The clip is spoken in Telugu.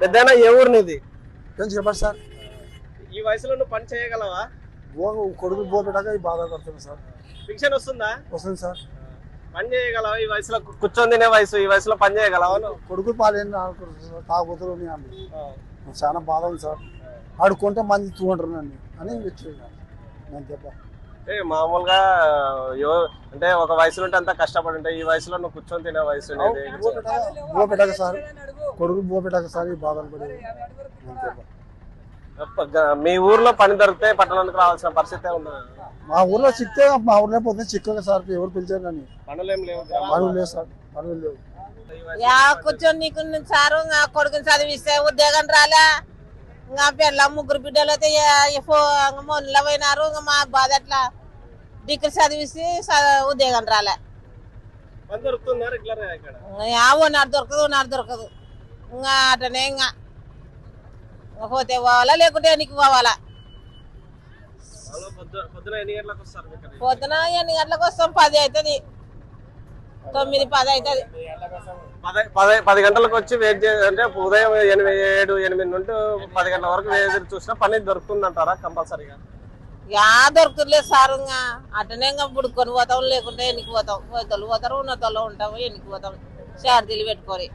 పెద్దనా ఏ ఊరు నీది? చెప్పండి సార్. ఈ వయసులో నువ్వు పని చేయగలవా? కొడుకు పోపెట్టాక బాధపడుతుంది సార్. పింఛన్ వస్తుందా? వస్తుంది సార్. పని చేయగలవా? ఈ వయసులో కూర్చొని తినే వయసు, ఈ వయసులో పని చేయగలవా? కొడుకు పాలేని తాగుతులు చాలా బాధ ఉంది సార్. ఆడుకుంటే మంది చూడంటారు నన్ను అని నేను చెప్ప. మామూలుగా అంటే ఒక వయసులో ఉంటే అంతా కష్టపడి ఉంటాయి, ఈ వయసులో నువ్వు కూర్చొని తినే వయసు. బోపెట్టాక సార్, కొడుకు బోపెట్టాక సార్ ఈ బాధలు పడేది. మీ ఊర్లో పని దొరికితే పట్టణానికి రావాల్సిన పరిస్థితి ఉందా? మా ఊర్లో చిక్తే మా ఊర్లో పోతే చిక్కగా సార్. ఎవరు పిలిచారు కానీ పనులు ఏం లేవు, పనులు లేవు సార్, పనులు లేవు. కూర్చొని నీకు సారు కొడుకుని చదివిస్తే ఉద్యోగం రాలే. ఇంకా పిల్ల ముగ్గురు బిడ్డలు అయితే మొన్నలో పోయినారు. ఇంకా మా బాధ ఎట్లా డిగ్రీ చదివిస్తే ఉద్యోగం రాలే. ఉన్నారు దొరకదు. ఇంకా అటనే ఇంకా పోతే పోవాలా లేకుంటే ఎన్నికి పోవాలా. పొద్దున ఎన్ని గంటలకు వస్తాం? 10 అవుతుంది, 9, 10 అవుతుంది. 10 గంటలకు వచ్చి వెయిట్ చేసి అంటే ఉదయం 7, 8 నుండి 10 గంటల వరకు ఎదురు చూసినా పని దొరుకుతుంది అంటారా కంపల్సరీగా? దొరుకుతులేదు సార్. ఇంకా అటనే ఇంకా బుడుకొని పోతాం, లేకుంటే ఎన్నికి పోతాం. పోతారు ఉన్నతోళ్ళు ఉంటాము, ఎన్నికి పోతాం. చార్జీలు పెట్టుకొని.